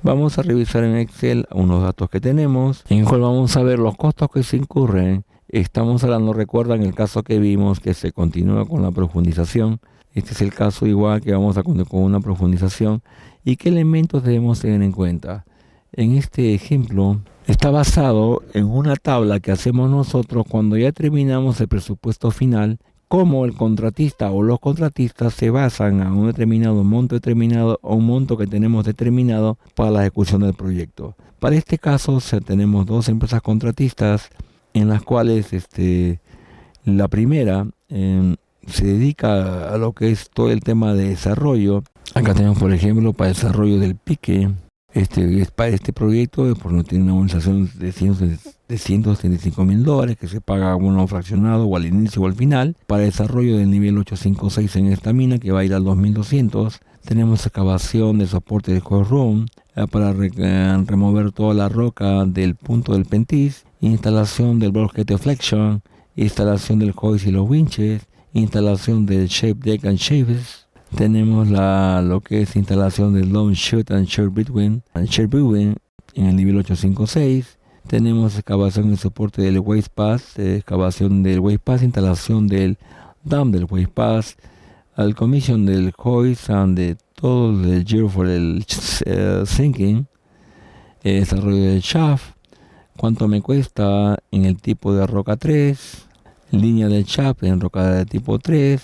Vamos a revisar en Excel unos datos que tenemos, en el cual vamos a ver los costos que se incurren. Estamos hablando, recuerdan el caso que vimos, que se continúa con la profundización. Este es el caso igual que vamos a continuar con una profundización. ¿Y qué elementos debemos tener en cuenta? En este ejemplo está basado en una tabla que hacemos nosotros cuando ya terminamos el presupuesto final, cómo el contratista o los contratistas se basan en un determinado monto determinado o un monto que tenemos determinado para la ejecución del proyecto. Para este caso tenemos dos empresas contratistas en las cuales la primera se dedica a lo que es todo el tema de desarrollo. Acá tenemos, por ejemplo, para el desarrollo del pique. Para este proyecto tiene una organización de $135,000 que se paga uno fraccionado o al inicio o al final. Para el desarrollo del nivel 856 en esta mina, que va a ir al 2200, tenemos excavación de soporte de coil room para remover toda la roca del punto del pentis, instalación del bulkhead deflection, instalación del hoist y los winches, instalación del shape deck and shapes. Tenemos lo que es instalación del long shoot and share between en el nivel 856. Tenemos excavación y soporte del waste pass, excavación del waste pass, instalación del dam del waste pass, al commission del hoist and de todo el gear for el sinking, desarrollo del shaft, cuánto me cuesta en el tipo de roca 3, línea del shaft en roca de tipo 3,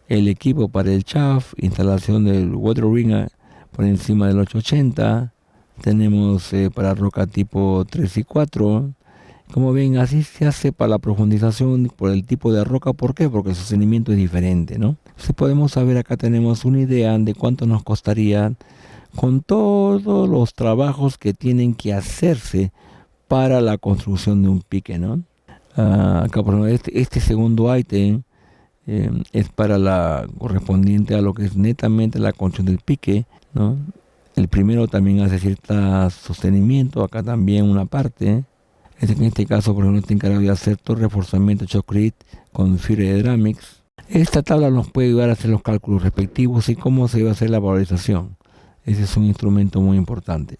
el equipo para el shaft, instalación del water ring por encima del 880, tenemos para roca tipo 3 y 4. Como ven, así se hace para la profundización por el tipo de roca. ¿Por qué? Porque el sostenimiento es diferente, ¿no? Entonces podemos saber, acá tenemos una idea de cuánto nos costaría con todos los trabajos que tienen que hacerse para la construcción de un pique, ¿no? Acá por ejemplo, este segundo ítem es para la correspondiente a lo que es netamente la construcción del pique, ¿no? El primero también hace cierto sostenimiento, acá también una parte. En este caso, por ejemplo, está encargado de hacer todo el reforzamiento Shotcrete con fibra de Dramix. Esta tabla nos puede ayudar a hacer los cálculos respectivos y cómo se va a hacer la valorización. Ese es un instrumento muy importante.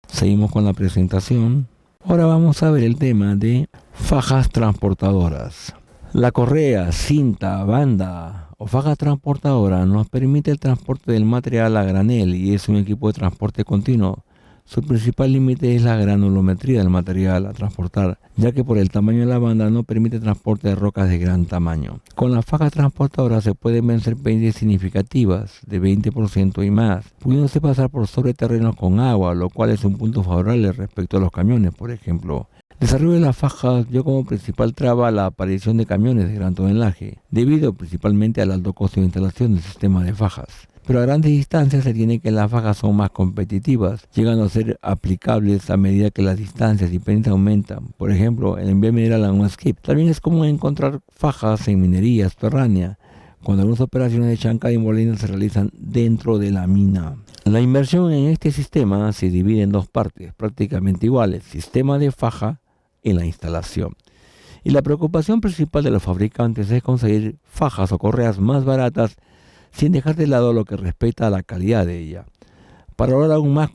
Seguimos con la presentación. Ahora vamos a ver el tema de fajas transportadoras. La correa, cinta, banda o faja transportadora nos permite el transporte del material a granel y es un equipo de transporte continuo. Su principal límite es la granulometría del material a transportar, ya que por el tamaño de la banda no permite transporte de rocas de gran tamaño. Con la faja transportadora se pueden vencer pérdidas significativas de 20% y más, pudiéndose pasar por sobre terrenos con agua, lo cual es un punto favorable respecto a los camiones, por ejemplo. El desarrollo de las fajas dio como principal traba la aparición de camiones de gran tonelaje, debido principalmente al alto costo de instalación del sistema de fajas. Pero a grandes distancias se tiene que las fajas son más competitivas, llegando a ser aplicables a medida que las distancias y pendientes aumentan. Por ejemplo, el envío mineral a un skip. También es común encontrar fajas en minería subterránea, cuando algunas operaciones de chancada y molino se realizan dentro de la mina. La inversión en este sistema se divide en dos partes prácticamente iguales: sistema de faja y la instalación. Y la preocupación principal de los fabricantes es conseguir fajas o correas más baratas sin dejar de lado lo que respecta a la calidad de ella, para lograr aún más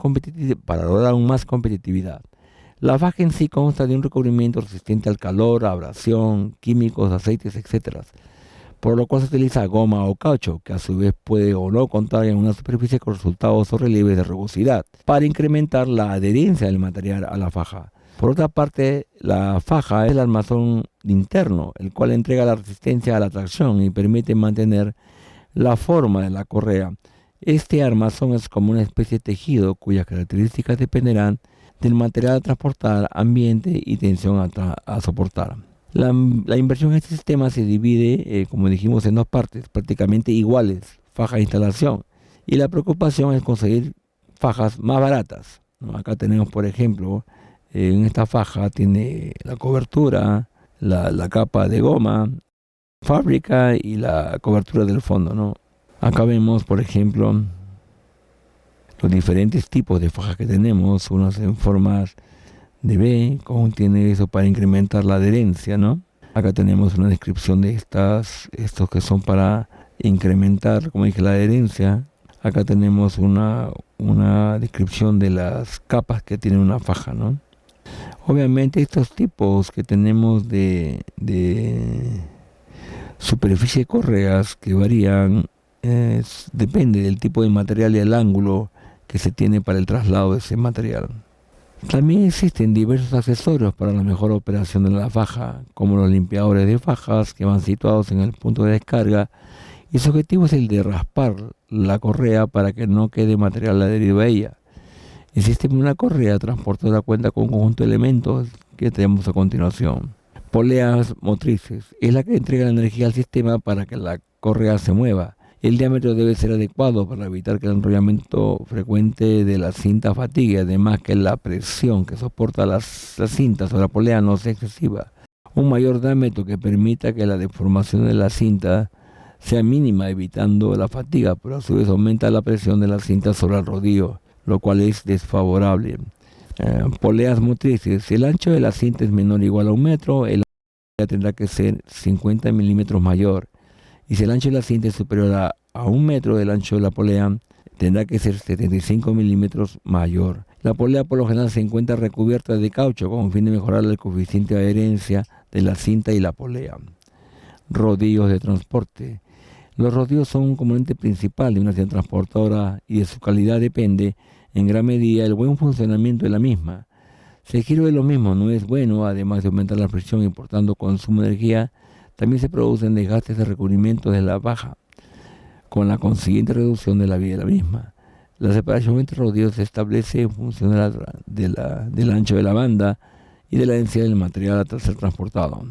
competitividad. La faja en sí consta de un recubrimiento resistente al calor, abrasión, químicos, aceites, etc., por lo cual se utiliza goma o caucho, que a su vez puede o no contar en una superficie con resultados o relieves de rugosidad, para incrementar la adherencia del material a la faja. Por otra parte, la faja es el armazón interno, el cual entrega la resistencia a la tracción y permite mantener la forma de la correa. Este armazón es como una especie de tejido cuyas características dependerán del material a transportar, ambiente y tensión a soportar. La inversión en este sistema se divide, como dijimos, en dos partes prácticamente iguales: faja e instalación. Y la preocupación es conseguir fajas más baratas, ¿no? Acá tenemos, por ejemplo, en esta faja tiene la cobertura, la capa de goma, fábrica y la cobertura del fondo, ¿no? Acá vemos, por ejemplo, los diferentes tipos de fajas que tenemos, unas en formas de B, contiene eso para incrementar la adherencia, ¿no? Acá tenemos una descripción de estos que son para incrementar, como dije, la adherencia. Acá tenemos una una descripción de las capas que tiene una faja, ¿no? Obviamente estos tipos que tenemos de superficie de correas que varían, depende del tipo de material y el ángulo que se tiene para el traslado de ese material. También existen diversos accesorios para la mejor operación de la faja, como los limpiadores de fajas que van situados en el punto de descarga, y su objetivo es el de raspar la correa para que no quede material adherido a ella. El sistema de una correa transportadora cuenta con un conjunto de elementos que tenemos a continuación. Poleas motrices es la que entrega la energía al sistema para que la correa se mueva. El diámetro debe ser adecuado para evitar que el enrollamiento frecuente de la cinta fatigue, además que la presión que soporta la cinta sobre la polea no sea excesiva. Un mayor diámetro que permita que la deformación de la cinta sea mínima, evitando la fatiga, pero a su vez aumenta la presión de la cinta sobre el rodillo, lo cual es desfavorable. Poleas motrices. Si el ancho de la cinta es menor o igual a 1 metro, el ancho tendrá que ser 50 milímetros mayor. Y si el ancho de la cinta es superior a 1 metro, el ancho de la polea tendrá que ser 75 milímetros mayor. La polea por lo general se encuentra recubierta de caucho con el fin de mejorar el coeficiente de adherencia de la cinta y la polea. Rodillos de transporte. Los rodillos son un componente principal de una cinta transportadora y de su calidad depende en gran medida el buen funcionamiento de la misma. Si el giro de lo mismo no es bueno, además de aumentar la presión y por tanto consumo de energía, también se producen desgastes de recubrimiento de la faja, con la consiguiente reducción de la vida de la misma. La separación entre rodillos se establece en función del ancho de la banda y de la densidad del material a ser transportado.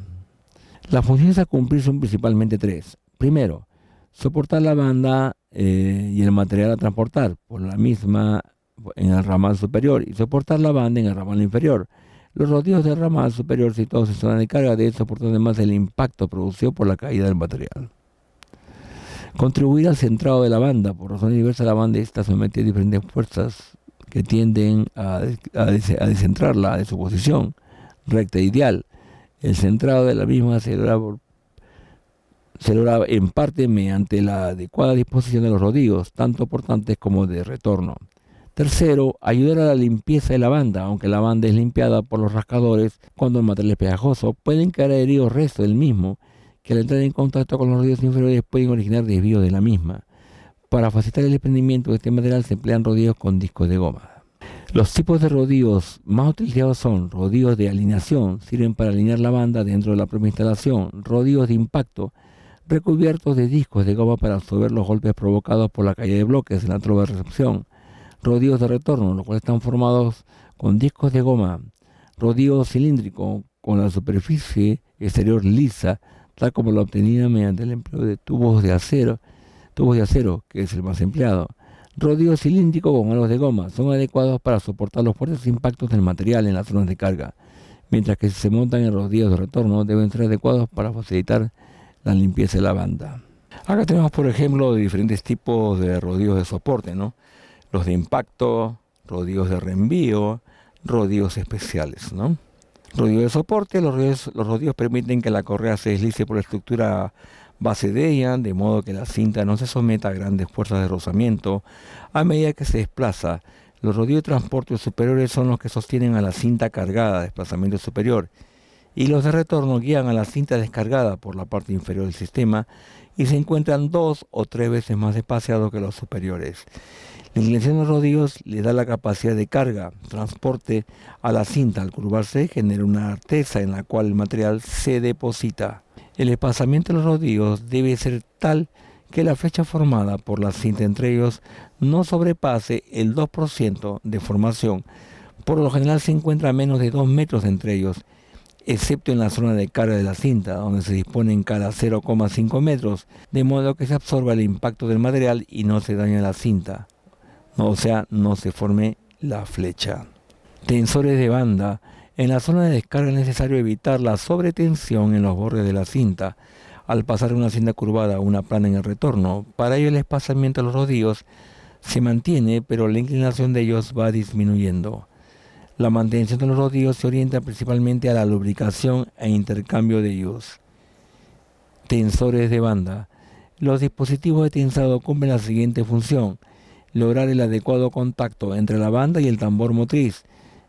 Las funciones a cumplir son principalmente 3. Primero, soportar la banda y el material a transportar por la misma en el ramal superior y soportar la banda en el ramal inferior. Los rodillos del ramal superior situados en zona de carga deben soportar además el impacto producido por la caída del material. Contribuir al centrado de la banda. Por razones diversas, la banda está sometida a diferentes fuerzas que tienden a descentrarla de su posición recta e ideal. El centrado de la misma se logra en parte mediante la adecuada disposición de los rodillos, tanto portantes como de retorno. Tercero, ayudar a la limpieza de la banda. Aunque la banda es limpiada por los rascadores, cuando el material es pegajoso, pueden caer adheridos restos del mismo, que al entrar en contacto con los rodillos inferiores pueden originar desvíos de la misma. Para facilitar el desprendimiento de este material se emplean rodillos con discos de goma. Los tipos de rodillos más utilizados son rodillos de alineación, sirven para alinear la banda dentro de la propia instalación, rodillos de impacto, recubiertos de discos de goma para absorber los golpes provocados por la caída de bloques en la trova de recepción, rodillos de retorno, los cuales están formados con discos de goma, rodillo cilíndrico con la superficie exterior lisa, tal como la obtenida mediante el empleo de tubos de acero, que es el más empleado. Rodillo cilíndrico con aros de goma son adecuados para soportar los fuertes impactos del material en las zonas de carga, mientras que si se montan en rodillos de retorno deben ser adecuados para facilitar la limpieza de la banda. Acá tenemos, por ejemplo, diferentes tipos de rodillos de soporte, ¿no? Los de impacto, rodillos de reenvío, rodillos especiales, ¿no? Rodillos de soporte. Los rodillos permiten que la correa se deslice por la estructura base de ella, de modo que la cinta no se someta a grandes fuerzas de rozamiento a medida que se desplaza. Los rodillos de transporte superiores son los que sostienen a la cinta cargada, desplazamiento superior, y los de retorno guían a la cinta descargada por la parte inferior del sistema y se encuentran 2 o 3 veces más espaciados que los superiores. La inclinación de los rodillos le da la capacidad de carga, transporte a la cinta. Al curvarse genera una artesa en la cual el material se deposita. El espaciamiento de los rodillos debe ser tal que la flecha formada por la cinta entre ellos no sobrepase el 2% de formación. Por lo general se encuentra a menos de 2 metros entre ellos, excepto en la zona de carga de la cinta, donde se disponen cada 0,5 metros, de modo que se absorba el impacto del material y no se daña la cinta. O sea, no se forme la flecha. Tensores de banda. En la zona de descarga es necesario evitar la sobretensión en los bordes de la cinta al pasar una cinta curvada a una plana en el retorno. Para ello el espaciamiento de los rodillos se mantiene, pero la inclinación de ellos va disminuyendo. La mantención de los rodillos se orienta principalmente a la lubricación e intercambio de ellos. Tensores de banda. Los dispositivos de tensado cumplen la siguiente función. lograr el adecuado contacto entre la banda y el tambor motriz,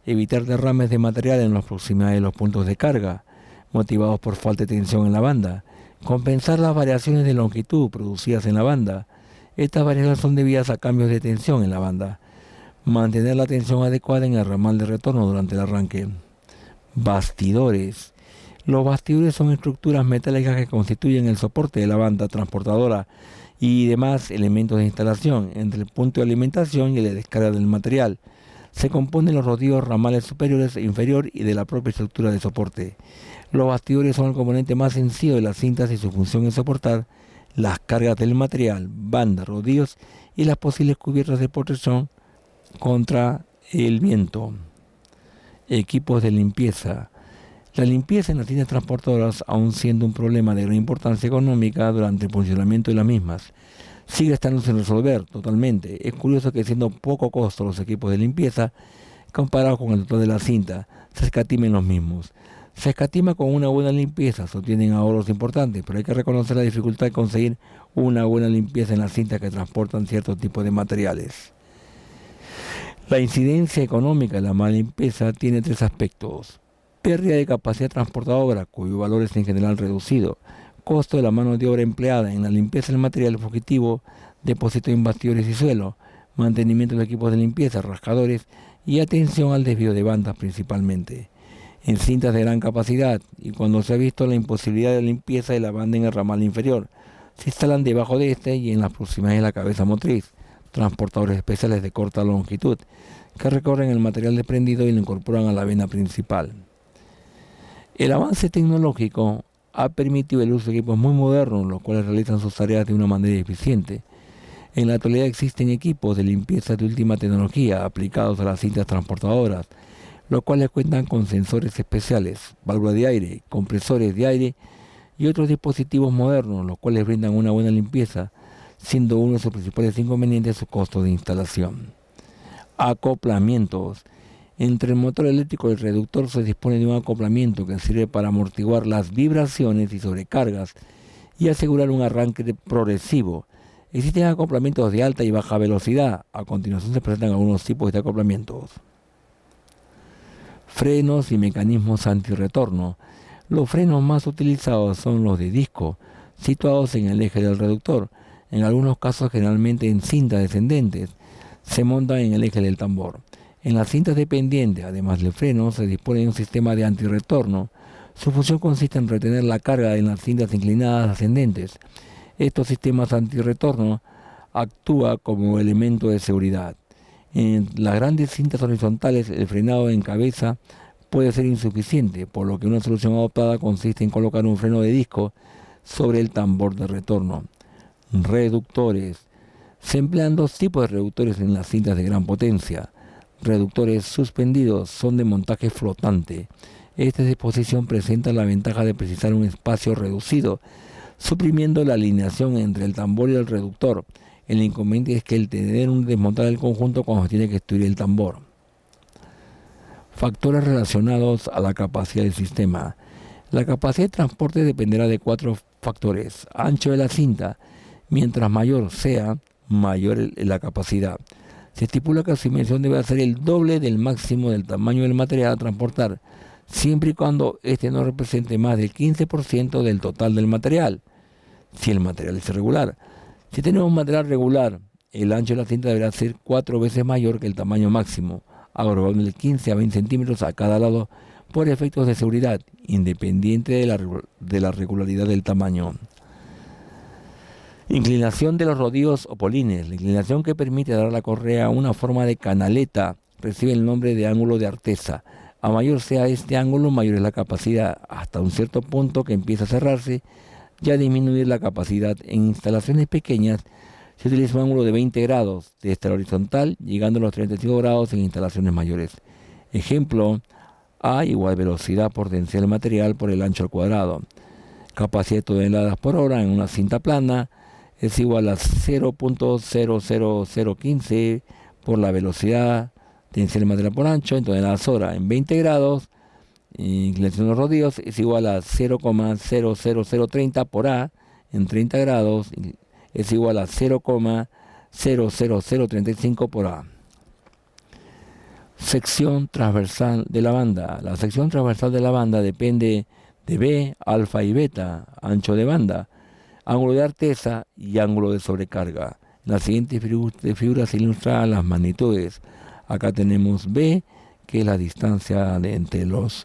evitar derrames de material en las proximidades de los puntos de carga, motivados por falta de tensión en la banda, compensar las variaciones de longitud producidas en la banda. Estas variaciones son debidas a cambios de tensión en la banda. Mantener la tensión adecuada en el ramal de retorno durante el arranque. Bastidores. Los bastidores son estructuras metálicas que constituyen el soporte de la banda transportadora y demás elementos de instalación entre el punto de alimentación y la descarga del material. Se componen los rodillos ramales superiores e inferior y de la propia estructura de soporte. Los bastidores son el componente más sencillo de las cintas y su función es soportar las cargas del material, banda, rodillos y las posibles cubiertas de protección contra el viento. Equipos de limpieza. La limpieza en las cintas transportadoras, aun siendo un problema de gran importancia económica durante el funcionamiento de las mismas, sigue estando sin resolver totalmente. Es curioso que siendo poco costo los equipos de limpieza, comparados con el total de la cinta, se escatimen los mismos. Se escatima con una buena limpieza, se obtienen ahorros importantes, pero hay que reconocer la dificultad de conseguir una buena limpieza en las cintas que transportan ciertos tipos de materiales. La incidencia económica de la mala limpieza tiene tres aspectos: pérdida de capacidad transportadora, cuyo valor es en general reducido, costo de la mano de obra empleada en la limpieza del material fugitivo, depósito en bastidores y suelo, mantenimiento de equipos de limpieza, rascadores y atención al desvío de bandas principalmente. En cintas de gran capacidad y cuando se ha visto la imposibilidad de limpieza de la banda en el ramal inferior, se instalan debajo de este y en las proximidades de la cabeza motriz, transportadores especiales de corta longitud, que recorren el material desprendido y lo incorporan a la vena principal. El avance tecnológico ha permitido el uso de equipos muy modernos, los cuales realizan sus tareas de una manera eficiente. En la actualidad existen equipos de limpieza de última tecnología aplicados a las cintas transportadoras, los cuales cuentan con sensores especiales, válvulas de aire, compresores de aire y otros dispositivos modernos, los cuales brindan una buena limpieza, siendo uno de sus principales inconvenientes su costo de instalación. Acoplamientos. Entre el motor eléctrico y el reductor se dispone de un acoplamiento que sirve para amortiguar las vibraciones y sobrecargas y asegurar un arranque progresivo. Existen acoplamientos de alta y baja velocidad. A continuación se presentan algunos tipos de acoplamientos. Frenos y mecanismos antirretorno. Los frenos más utilizados son los de disco, situados en el eje del reductor. En algunos casos, generalmente en cintas descendentes, se montan en el eje del tambor. En las cintas dependientes, además del freno, se dispone de un sistema de antirretorno. Su función consiste en retener la carga en las cintas inclinadas ascendentes. Estos sistemas antirretorno actúan como elemento de seguridad. En las grandes cintas horizontales, el frenado en cabeza puede ser insuficiente, por lo que una solución adoptada consiste en colocar un freno de disco sobre el tambor de retorno. Reductores. Se emplean dos tipos de reductores en las cintas de gran potencia. Reductores suspendidos son de montaje flotante. Esta disposición presenta la ventaja de precisar un espacio reducido, suprimiendo la alineación entre el tambor y el reductor. El inconveniente es que el tener un desmontar el conjunto cuando se tiene que destruir el tambor. Factores relacionados a la capacidad del sistema. La capacidad de transporte dependerá de cuatro factores: ancho de la cinta. Mientras mayor sea, mayor es la capacidad. Se estipula que su dimensión debe ser el doble del máximo del tamaño del material a transportar, siempre y cuando este no represente más del 15% del total del material, si el material es irregular. Si tenemos un material regular, el ancho de la cinta deberá ser 4 veces mayor que el tamaño máximo, agrupando de 15 a 20 centímetros a cada lado por efectos de seguridad, independiente de la regularidad del tamaño. Inclinación de los rodillos o polines. La inclinación que permite dar a la correa una forma de canaleta recibe el nombre de ángulo de Artesa. A mayor sea este ángulo, mayor es la capacidad, hasta un cierto punto que empieza a cerrarse y a disminuir la capacidad. En instalaciones pequeñas se utiliza un ángulo de 20 grados desde la horizontal, llegando a los 35 grados en instalaciones mayores. Ejemplo: A igual velocidad potencial material por el ancho al cuadrado. Capacidad de toneladas por hora en una cinta plana es igual a 0.00015 por la velocidad tensión material por ancho en toneladas hora. En 20 grados, inclinación de los rodillos es igual a 0.00030 por A. En 30 grados es igual a 0.000 0,0035 por A. Sección transversal de la banda. La sección transversal de la banda depende de B, alfa y beta, ancho de banda, ángulo de artesa y ángulo de sobrecarga. En la siguiente figura se ilustran las magnitudes. Acá tenemos B, que es la distancia entre los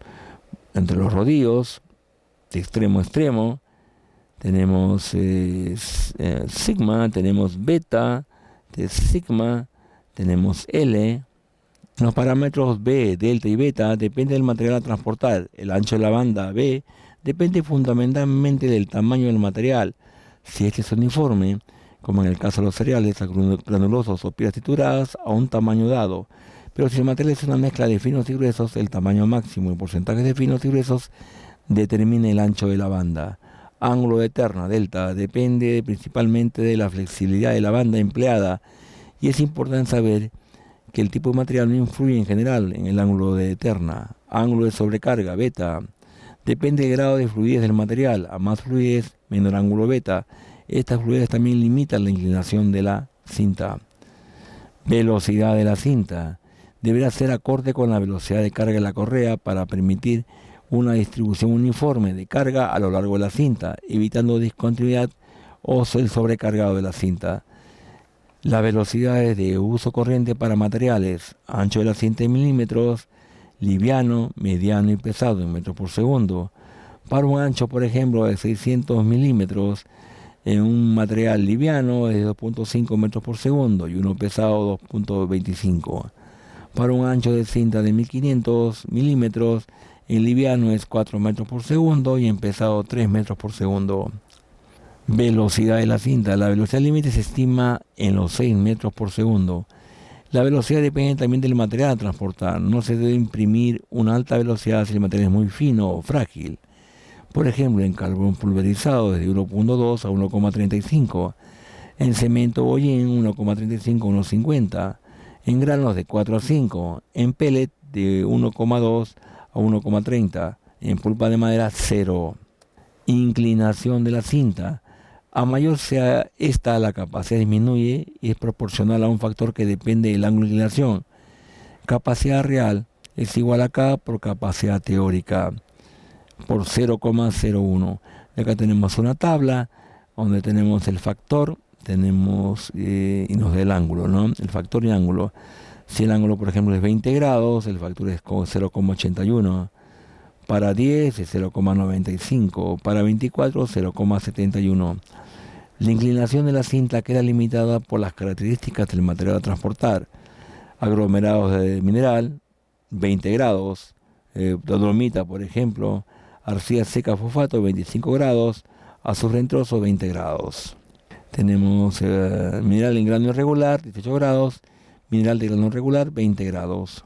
rodillos, de extremo a extremo. Tenemos sigma, tenemos beta, de sigma, tenemos L. Los parámetros B, delta y beta dependen del material a transportar. El ancho de la banda B depende fundamentalmente del tamaño del material. Si este es uniforme, como en el caso de los cereales granulosos o piedras trituradas, a un tamaño dado. Pero si el material es una mezcla de finos y gruesos, el tamaño máximo y porcentajes de finos y gruesos determina el ancho de la banda. Ángulo de terna, delta, depende principalmente de la flexibilidad de la banda empleada, y es importante saber que el tipo de material no influye en general en el ángulo de terna. Ángulo de sobrecarga, beta, depende del grado de fluidez del material. A más fluidez, menor ángulo beta. Estas fluidez también limitan la inclinación de la cinta. Velocidad de la cinta. Deberá ser acorde con la velocidad de carga de la correa para permitir una distribución uniforme de carga a lo largo de la cinta, evitando discontinuidad o el sobrecargado de la cinta. Las velocidades de uso corriente para materiales: ancho de la cinta en milímetros, liviano, mediano y pesado en metros por segundo. Para un ancho, por ejemplo, de 600 milímetros, en un material liviano es de 2.5 metros por segundo y uno pesado 2.25. Para un ancho de cinta de 1500 milímetros, en liviano es 4 metros por segundo y en pesado 3 metros por segundo. Velocidad de la cinta. La velocidad límite se estima en los 6 metros por segundo. La velocidad depende también del material a transportar. No se debe imprimir una alta velocidad si el material es muy fino o frágil. Por ejemplo, en carbón pulverizado desde 1.2 a 1,35. En cemento hollín 1,35 a 1,50. En granos de 4 a 5. En pellet de 1,2 a 1,30. En pulpa de madera 0. Inclinación de la cinta. A mayor sea esta, la capacidad disminuye y es proporcional a un factor que depende del ángulo de inclinación. Capacidad real es igual a K por capacidad teórica por 0,01. Acá tenemos una tabla donde tenemos el factor, tenemos y nos da el ángulo, ¿no? El factor y ángulo. Si el ángulo, por ejemplo, es 20 grados, el factor es 0,81. Para 10 es 0,95. Para 24, 0,71. La inclinación de la cinta queda limitada por las características del material a transportar. Aglomerados de mineral, 20 grados. Dolomita, por ejemplo. Arcilla seca fosfato, 25 grados. Azufre en trozo, 20 grados. Tenemos mineral en grano irregular, 18 grados. Mineral de grano regular, 20 grados.